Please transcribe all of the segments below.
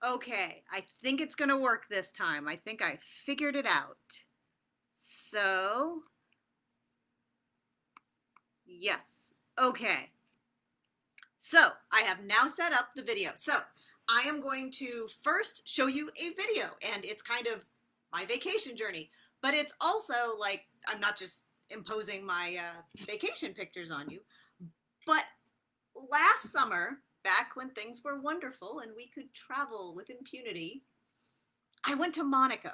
Okay, I think it's gonna work this time. I think I figured it out. So, yes. Okay. So, I have now set up the video. So, I am going to first show you a video, and it's kind of my vacation journey, but it's also like I'm not just imposing my vacation pictures on you, but last summer, back when things were wonderful and we could travel with impunity, I went to Monaco.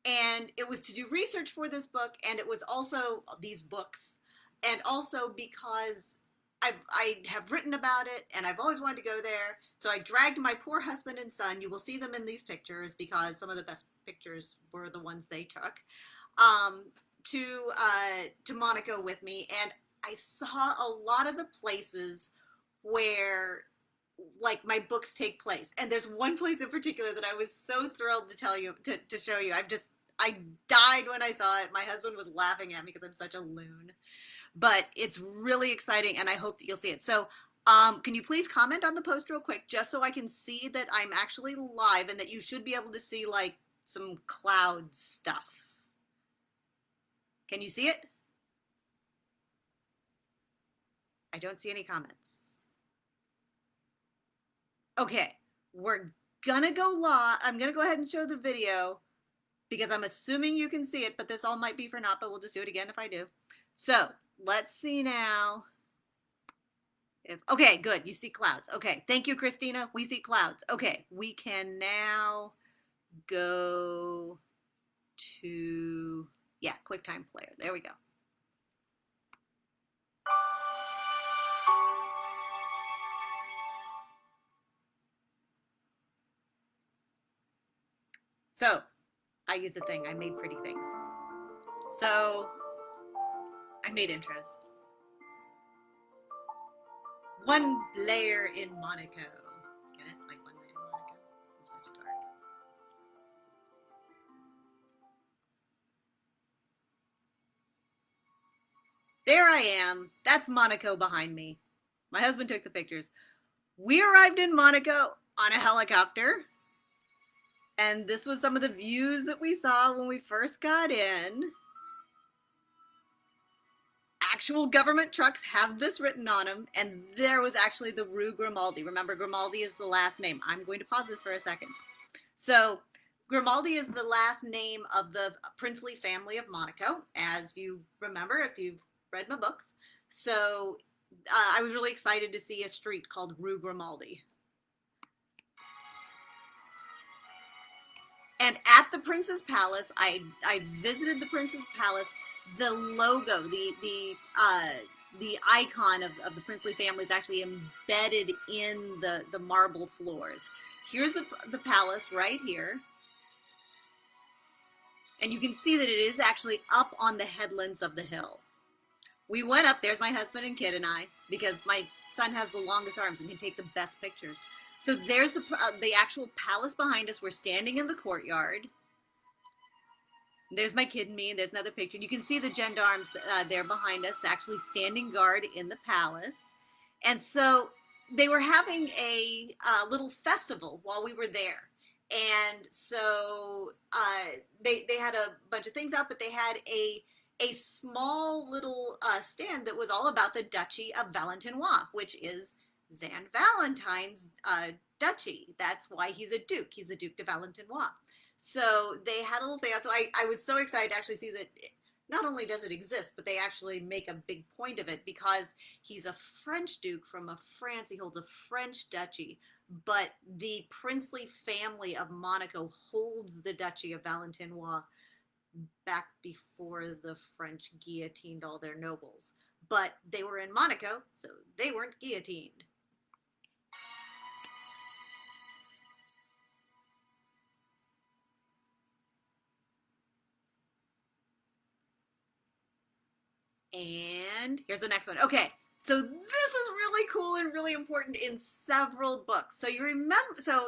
And it was to do research for this book, and it was also these books, and also because I have written about it, and I've always wanted to go there. So I dragged my poor husband and son. You will see them in these pictures because some of the best pictures were the ones they took. Um, to Monaco with me, and I saw a lot of the places where like my books take place. And there's one place in particular that I was so thrilled to tell you to show you. I died when I saw it. My husband was laughing at me because I'm such a loon. But it's really exciting, and I hope that you'll see it. So can you please comment on the post real quick, just so I can see that I'm actually live and that you should be able to see like some cloud stuff. Can you see it? I don't see any comments. Okay, we're gonna go live. I'm gonna go ahead and show the video because I'm assuming you can see it, but this all might be for naught, but we'll just do it again if I do. So let's see now. Okay, good. You see clouds. Okay, thank you, Christina. We see clouds. Okay, we can now go to, yeah, QuickTime Player. There we go. So I use a thing. I made pretty things. So I made intros. One Blair in Monaco. Get it? Like one Blair in Monaco. I'm such a dark. There I am. That's Monaco behind me. My husband took the pictures. We arrived in Monaco on a helicopter. And this was some of the views that we saw when we first got in. Actual government trucks have this written on them, and there was actually the Rue Grimaldi. Remember, Grimaldi is the last name. I'm going to pause this for a second. So Grimaldi is the last name of the princely family of Monaco, as you remember if you've read my books. So I was really excited to see a street called Rue Grimaldi. And at the Prince's Palace, I visited the Prince's Palace. The logo, the icon of the princely family is actually embedded in the marble floors. Here's the palace right here. And you can see that it is actually up on the headlands of the hill. We went up, there's my husband and kid and I, because my son has the longest arms and can take the best pictures. So there's the actual palace behind us. We're standing in the courtyard. There's my kid and me, and there's another picture. You can see the gendarmes there behind us actually standing guard in the palace. And so they were having a little festival while we were there. And so they had a bunch of things out, but they had a small little stand that was all about the Duchy of Valentine, which is Zan Valentine's duchy. That's why he's a duke. He's the Duke de Valentine. So they had a little thing. So I was so excited to actually see that not only does it exist, but they actually make a big point of it because he's a French duke from France. He holds a French duchy, but the princely family of Monaco holds the Duchy of Valentine back before the French guillotined all their nobles. But they were in Monaco, so they weren't guillotined. And here's the next one. Okay, so this is really cool and really important in several books. So you remember, so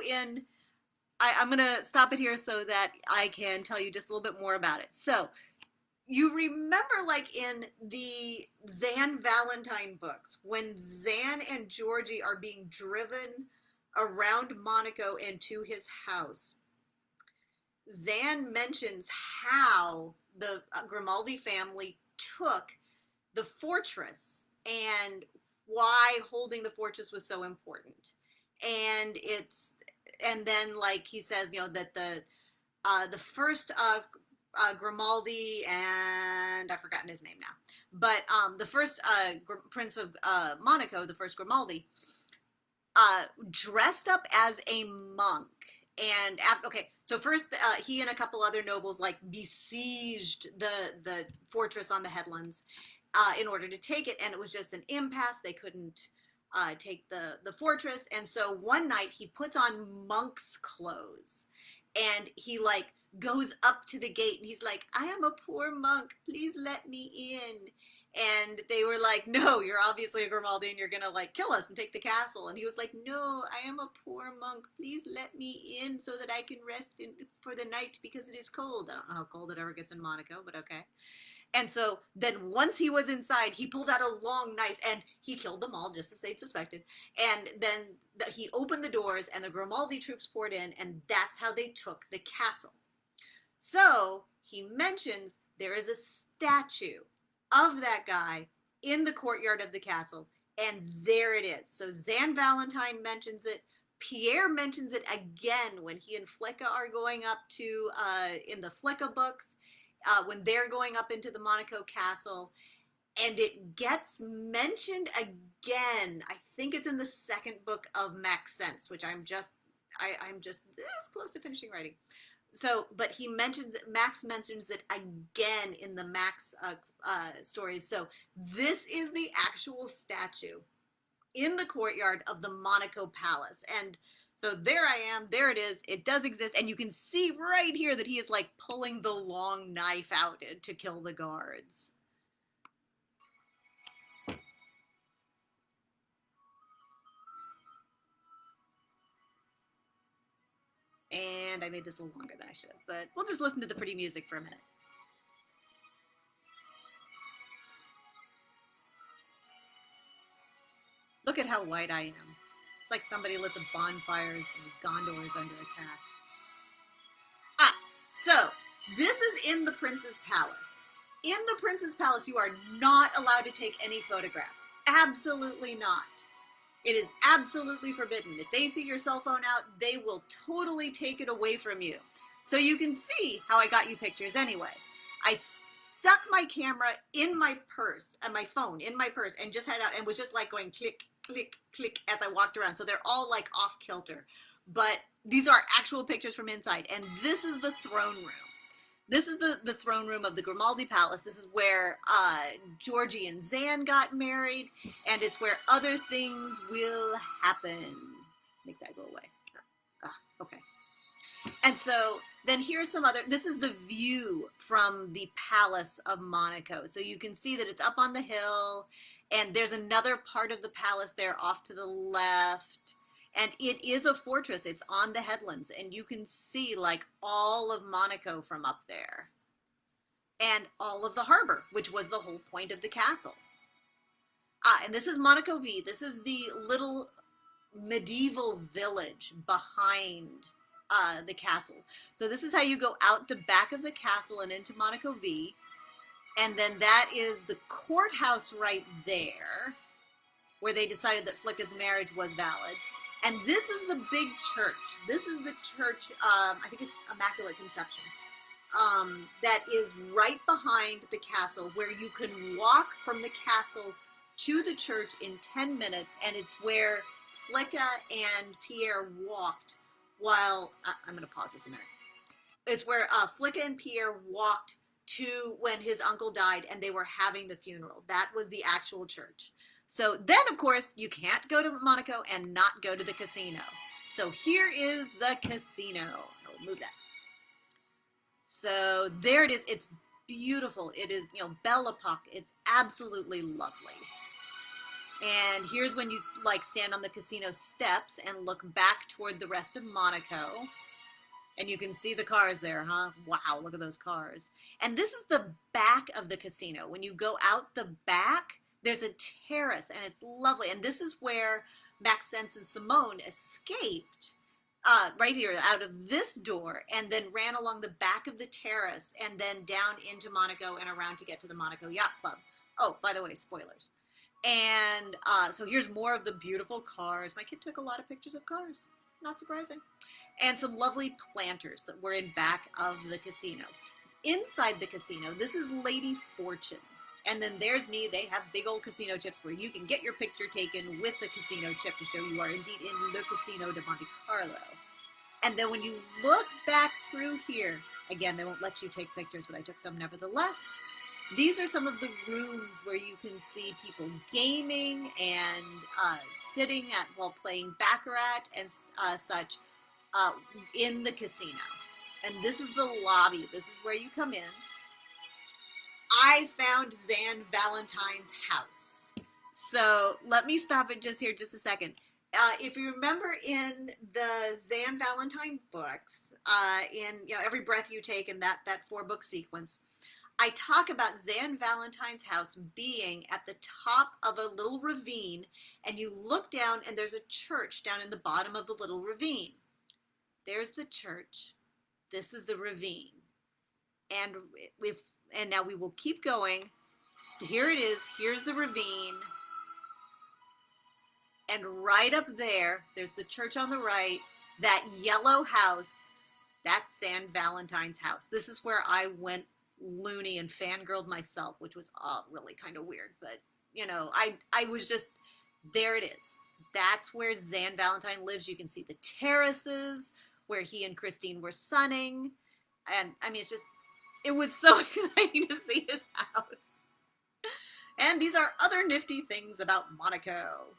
I'm going to stop it here so that I can tell you just a little bit more about it. So you remember like in the Zan Valentine books, when Zan and Georgie are being driven around Monaco and to his house, Zan mentions how the Grimaldi family took the fortress and why holding the fortress was so important. And and then like he says, you know, that the first Grimaldi, and I've forgotten his name now, but the first Prince of Monaco, the first Grimaldi, dressed up as a monk. And after, okay, so first he and a couple other nobles like besieged the fortress on the headlands in order to take it, and it was just an impasse. They couldn't take the fortress, and so one night he puts on monk's clothes, and he like goes up to the gate, and he's like, "I am a poor monk. Please let me in." And they were like, "No, you're obviously a Grimaldi and you're gonna like kill us and take the castle." And he was like, "No, I am a poor monk. Please let me in so that I can rest for the night because it is cold." I don't know how cold it ever gets in Monaco, but okay. And so then once he was inside, he pulled out a long knife and he killed them all just as they'd suspected. And then he opened the doors and the Grimaldi troops poured in, and that's how they took the castle. So he mentions there is a statue of that guy in the courtyard of the castle, and there it is. So Zan Valentine mentions it. Pierre mentions it again when he and Flicka are going up to, in the Flicka books, when they're going up into the Monaco castle. And it gets mentioned again. I think it's in the second book of Max Sense, which I'm just this close to finishing writing. So, but Max mentions it again in the Max stories. So this is the actual statue in the courtyard of the Monaco Palace. And so there I am, there it is, it does exist, and you can see right here that he is like pulling the long knife out to kill the guards. And I made this a little longer than I should, but we'll just listen to the pretty music for a minute. Look at how white I am. It's like somebody lit the bonfires and Gondor is under attack. Ah, so this is in the prince's palace. In the prince's palace, you are not allowed to take any photographs. Absolutely not. It is absolutely forbidden. If they see your cell phone out, they will totally take it away from you. So you can see how I got you pictures anyway. I stuck my camera in my purse, and my phone in my purse, and just had out and was just like going click, click, click as I walked around. So they're all like off kilter. But these are actual pictures from inside. And this is the throne room. This is the throne room of the Grimaldi Palace. This is where Georgie and Zan got married, and it's where other things will happen. Make that go away. Okay. And so then here's some other, this is the view from the Palace of Monaco. So you can see that it's up on the hill, and there's another part of the palace there off to the left. And it is a fortress. It's on the headlands, and you can see like all of Monaco from up there. And all of the harbor, which was the whole point of the castle. And this is Monaco V. This is the little medieval village behind the castle. So this is how you go out the back of the castle and into Monaco V. And then that is the courthouse right there, where they decided that Flicka's marriage was valid. And this is the big church. This is the church, I think it's Immaculate Conception, that is right behind the castle, where you can walk from the castle to the church in 10 minutes. And it's where Flicka and Pierre walked while, I'm going to pause this a minute. It's where Flicka and Pierre walked to when his uncle died and they were having the funeral. That was the actual church. So then, of course, you can't go to Monaco and not go to the casino. So here is the casino. I'll move that. So there it is. It's beautiful. It is, you know, Belle Epoque. It's absolutely lovely. And here's when you like stand on the casino steps and look back toward the rest of Monaco. And you can see the cars there, huh? Wow, look at those cars. And this is the back of the casino. When you go out the back, There's a terrace, and it's lovely. And this is where Maxence and Simone escaped, right here out of this door, and then ran along the back of the terrace and then down into Monaco and around to get to the Monaco Yacht Club. Oh, by the way, spoilers. And so here's more of the beautiful cars. My kid took a lot of pictures of cars, not surprising. And some lovely planters that were in back of the casino. Inside the casino, this is Lady Fortune. And then there's me. They have big old casino chips where you can get your picture taken with the casino chip to show you are indeed in the Casino de Monte Carlo. And then when you look back through here, again, they won't let you take pictures, but I took some nevertheless. These are some of the rooms where you can see people gaming and sitting at while playing baccarat and such in the casino. And this is the lobby. This is where you come in. I found Zan Valentine's house. So let me stop it just here just a second. If you remember in the Zan Valentine books, in Every Breath You Take and that 4-book sequence, I talk about Zan Valentine's house being at the top of a little ravine, and you look down and there's a church down in the bottom of the little ravine. There's the church. This is the ravine. And now we will keep going. Here it is. Here's the ravine. And right up there, there's the church on the right. That yellow house, that's Zan Valentine's house. This is where I went loony and fangirled myself, which was really kind of weird. But, I was just, there it is. That's where Zan Valentine lives. You can see the terraces where he and Christine were sunning. And, I mean, it was so exciting to see his house. And these are other nifty things about Monaco.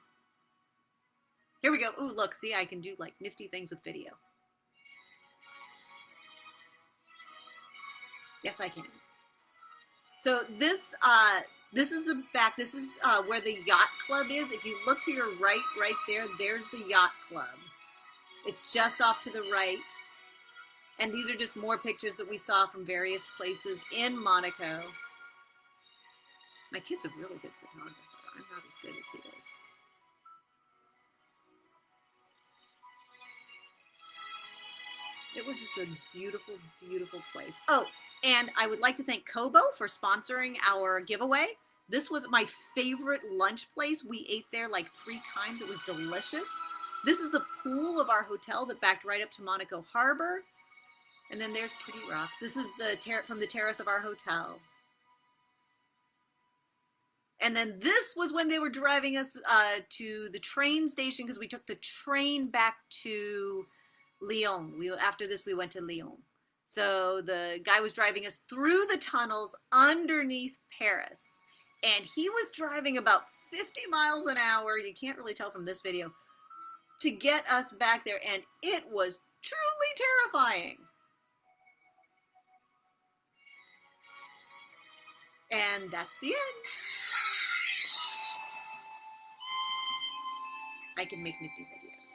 Here we go. Ooh, look, see, I can do like nifty things with video. Yes, I can. So this is the back. This is where the yacht club is. If you look to your right there, there's the yacht club. It's just off to the right. And these are just more pictures that we saw from various places in Monaco. My kid's a really good photographer. I'm not as good as he is. It was just a beautiful, beautiful place. Oh, and I would like to thank Kobo for sponsoring our giveaway. This was my favorite lunch place. We ate there like 3 times. It was delicious. This is the pool of our hotel that backed right up to Monaco Harbor. And then there's Pretty Rocks. This is from the terrace of our hotel. And then this was when they were driving us to the train station, because we took the train back to Lyon. After this, we went to Lyon. So the guy was driving us through the tunnels underneath Paris. And he was driving about 50 miles an hour. You can't really tell from this video. To get us back there. And it was truly terrifying. And that's the end. I can make nifty videos.